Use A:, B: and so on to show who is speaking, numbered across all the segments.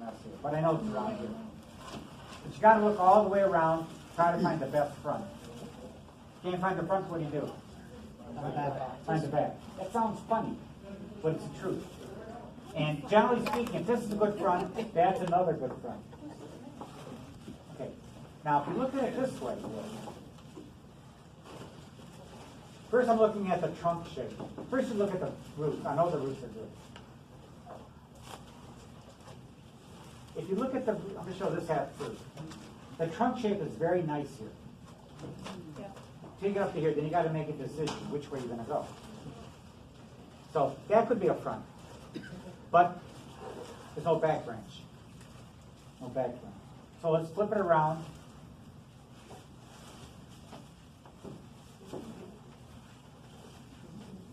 A: mess here, but I know it's around here. But you got to look all the way around, try to find the best front. Can't find the front, what do you do? Find the back. That sounds funny, but it's the truth. And generally speaking, if this is a good front, that's another good front. Okay. Now, if you look at it this way, first I'm looking at the trunk shape. First you look at the roots. I know the roots are good. If you look at the, I'm going to show this half first. The trunk shape is very nice here. Till you get up to here, then you got to make a decision which way you're going to go. So that could be a front, but there's no back branch. No back branch. So let's flip it around.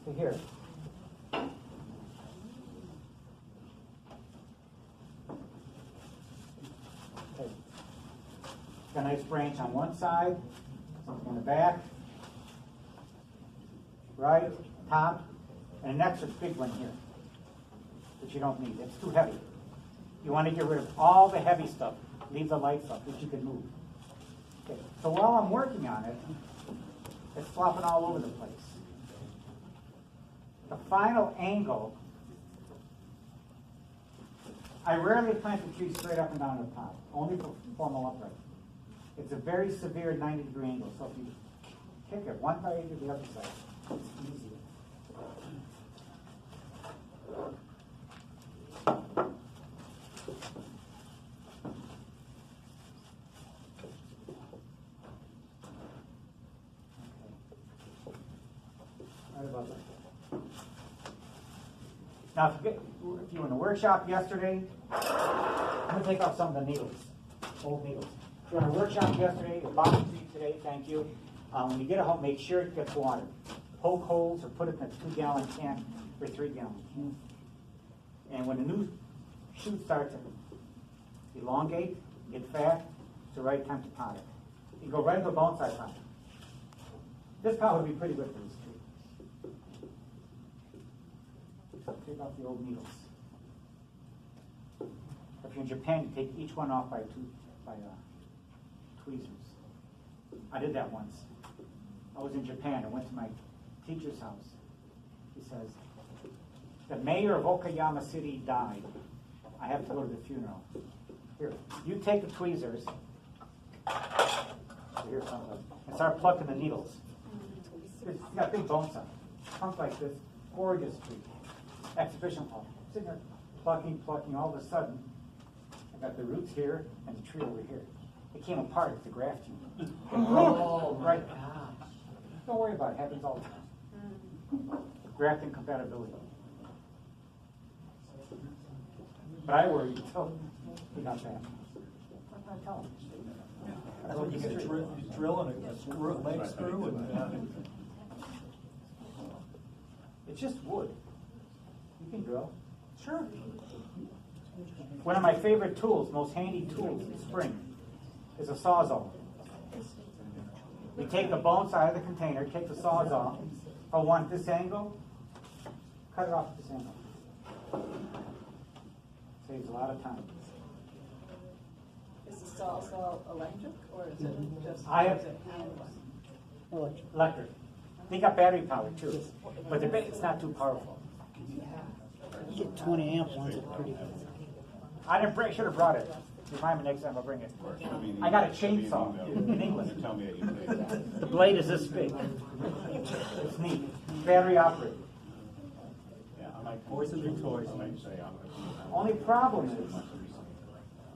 A: To here. Okay. Got a nice branch on one side, something on the back, right, top, and an extra big one here, which you don't need. It's too heavy. You want to get rid of all the heavy stuff. Leave the light stuff, which you can move. Okay. So while I'm working on it, it's flopping all over the place. The final angle, I rarely plant the tree straight up and down the top, only for formal upright. It's a very severe 90-degree angle, so if you kick it one side to the other side, it's easier. Right about that. Now, if you were in the workshop yesterday, I'm going to take off some of the needles, old needles. If you were in a workshop yesterday, or bottom tree today, thank you. When you get it home, make sure it gets water. Poke holes or put it in a 2-gallon can or 3-gallon can. And when the new shoot starts to elongate, get fat, it's the right time to pot it. You go right into a bonsai pot. This pot would be pretty good for this tree. So take off the old needles. If you're in Japan, you take each one off by tweezers. I did that once. I was in Japan. I went to my teacher's house. He says, the mayor of Okayama City died. I have to go to the funeral. Here, you take the tweezers. Here, and start plucking the needles. It's got a big bonsai. Trunk like this. Gorgeous tree. Exhibition hall. Sitting there plucking. All of a sudden, I got the roots here and the tree over here. It came apart at the grafting. Oh, right. Don't worry about it. It happens all the time. Grafting compatibility. But I worried until he got that. What did I tell him?
B: That's what you get a drill and a screw, leg screw, and
A: it's just wood. You can drill.
B: sure.
A: One of my favorite tools, most handy tools in spring, is a sawzall. You take the bonsai of the container, take the sawzall. If I want this angle, cut it off at this angle. Saves a lot of time.
C: Is the sawzall electric or is it just?
A: I have electric. They got battery power too, but it's not too powerful.
D: You get 20 amp ones, it's pretty good.
A: I didn't bring. Should have brought it. Remind me next time I'll bring it. I got a chainsaw in England. The blade is this big. It's neat. Battery operated.
B: Boys and new toys.
A: Only problem is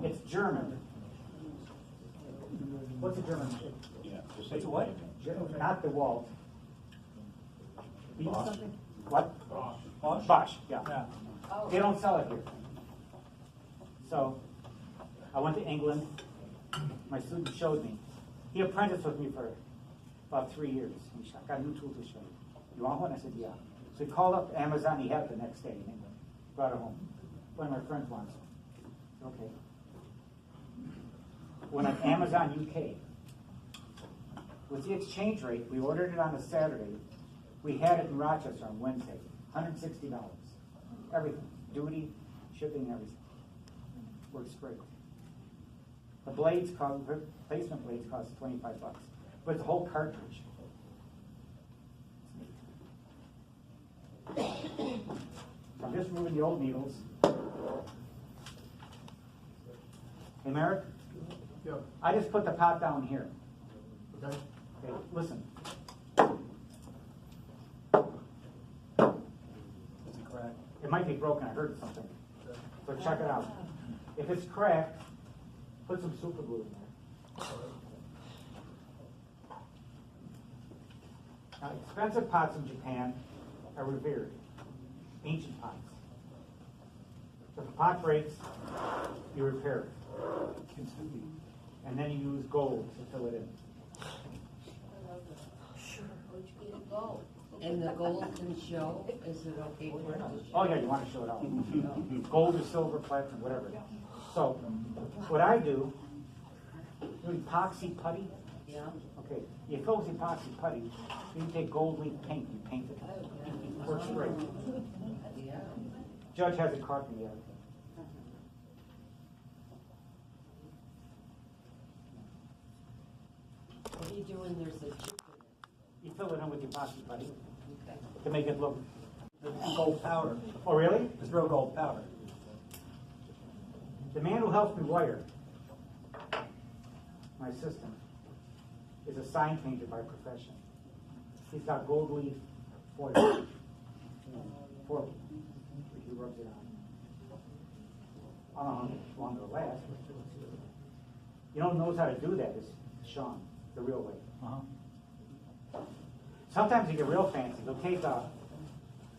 A: it's German. What's a German?
B: It's a what?
A: Not the Walt.
B: Bosch.
A: Something? What?
B: Bosch?
A: Bosch, yeah.
B: Yeah.
A: They don't sell it here. So I went to England. My student showed me. He apprenticed with me for about 3 years. He got a new tool to show me. You want one? I said, yeah. So he called up Amazon. He had it the next day in England. Brought it home. One of my friends wants it. Okay. Went on Amazon UK. With the exchange rate, we ordered it on a Saturday. We had it in Rochester on Wednesday. $160. Everything. Duty, shipping, everything. works great. The blades cost, replacement blades cost $25, but it's a whole cartridge. I'm just removing the old needles. Hey, Merrick?
B: Yeah.
A: I just put the pot down here.
B: Okay.
A: Okay, listen.
B: Is it cracked?
A: It might be broken. I heard something. So check it out. If it's cracked, put some super glue in there. Now, expensive pots in Japan are revered. Ancient pots. If a pot breaks, you repair it. And then you use gold to fill it in.
E: And the gold can show, is it okay for it to show?
A: Oh yeah, you want to show it out. Gold or silver, platinum, whatever. So, what I do, epoxy putty.
E: Yeah.
A: Okay, you fill with epoxy putty, you take gold leaf paint, you paint it. Works great.
E: Yeah.
A: Judge hasn't caught me yet.
E: What do you do when there's a chip in
A: You fill it in with epoxy putty
E: it? Okay.
A: to make it look.
B: It's gold powder.
A: Oh really?
B: It's real gold powder.
A: The man who helps me wire, my assistant, is a sign painter by profession. He's got gold leaf foil. Foil. He rubs it on. I don't know how long it'll last. You know who knows how to do that is Sean, the real way.
B: Uh-huh.
A: Sometimes you get real fancy. They'll take a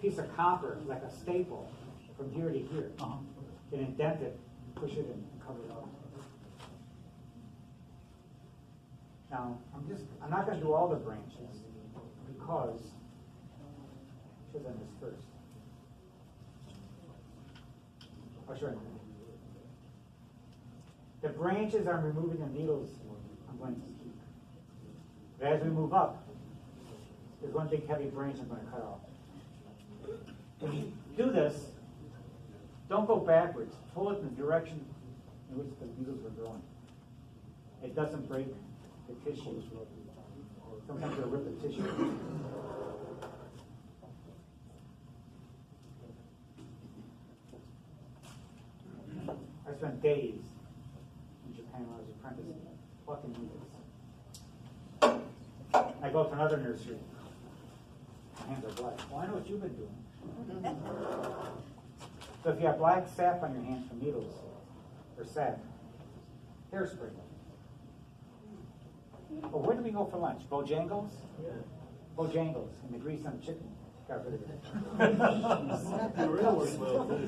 A: piece of copper, like a staple, from here to here,
B: Uh-huh.
A: and indent it, push it in, and cover it up. Now, I'm not going to do all the branches because should have done this first. I'll show you. The branches I'm removing, the needles I'm going to keep. But as we move up, there's one big heavy branch I'm going to cut off. When you do this, don't go backwards. Pull it in the direction in which the needles are growing. It doesn't break the tissue. Sometimes it'll rip the tissue. I spent days in Japan when I was apprenticing, plucking needles. I go to another nursery. My hands are black. Well, I know what you've been doing. So if you have black sap on your hands from needles, or sap, hairspray. Oh, where did we go for lunch? Bojangles? Yeah. Bojangles, and the grease on the chicken. Got rid of it.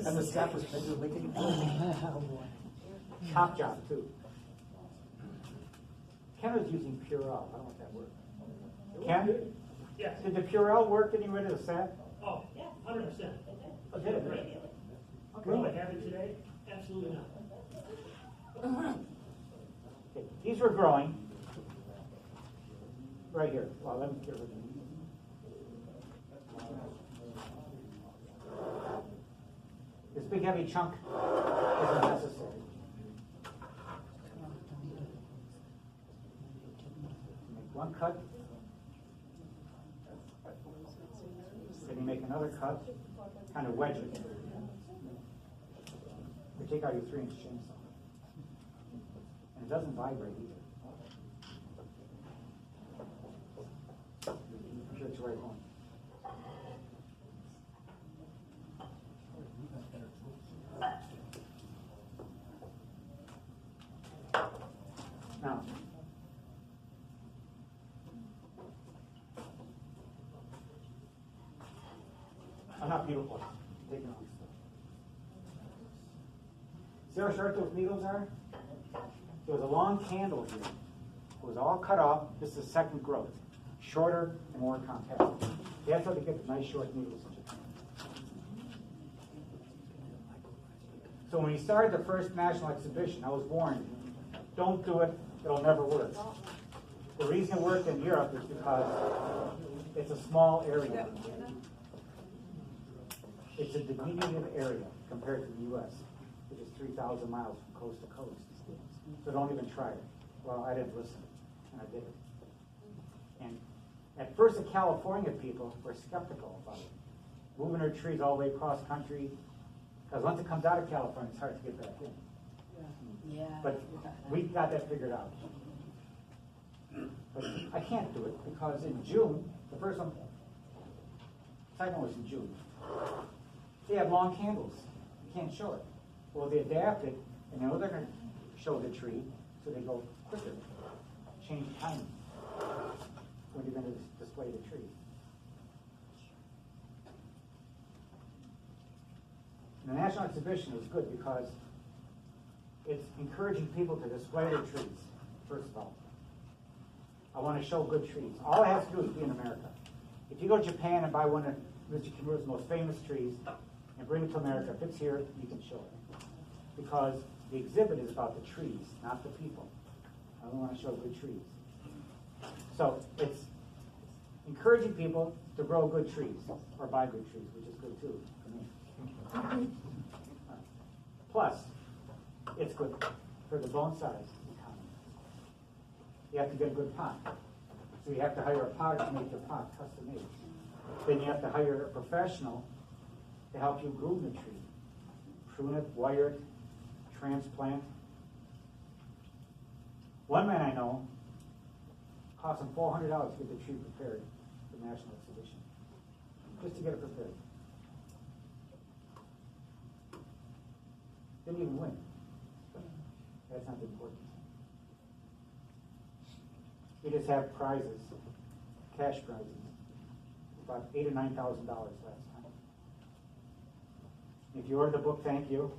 B: And the sap was bigger licking.
A: Top job, too. Ken was using Purell. I don't know if that worked. Ken?
F: Yes.
A: Did the Purell work getting rid of the sap?
F: Oh, 100%.
A: Oh, did it?
F: Will I have it today? Absolutely not.
A: Okay. These were growing. Right here. Well, let me get rid of them. This big heavy chunk isn't necessary. Make one cut. Then you make another cut, kind of wedge it. You take out your 3-inch chainsaw. And it doesn't vibrate either. I'm sure it's the right one. Now, I'm not beautiful. I'm taking on stuff. See how short those needles are? There was a long candle here. It was all cut off. This is second growth. Shorter and more compact. That's how they get the nice short needles in Japan. So when we started the first national exhibition, I was warned, don't do it, it'll never work. The reason it worked in Europe is because it's a small area. It's a diminutive area compared to the U.S. which is 3,000 miles from coast to coast. So don't even try it. Well, I didn't listen, and I did it. And at first, the California people were skeptical about it, moving their trees all the way across country, because once it comes out of California, it's hard to get back in.
C: Yeah.
A: But we got that figured out. But I can't do it because in June, the first one, second one was in June. They have long candles. You can't show it. Well, they adapt it, and they know they're going to show the tree, so they go quicker, change timing when you're going to display the tree. And the National Exhibition is good because it's encouraging people to display their trees, first of all. I want to show good trees. All I have to do is be in America. If you go to Japan and buy one of Mr. Kimura's most famous trees and bring it to America, if it's here, you can show it. Because the exhibit is about the trees, not the people. I want to show good trees. So it's encouraging people to grow good trees or buy good trees, which is good too for me. Plus, it's good for the bonsai economy. You have to get a good pot. So you have to hire a potter to make the pot custom made. Then you have to hire a professional to help you groom the tree. Prune it, wire it, transplant. One man I know cost him $400 to get the tree prepared for the National Exhibition. Just to get it prepared. Didn't even win. That's not important. We just have prizes, cash prizes, about $8,000 or $9,000 last time. If you order the book, thank you.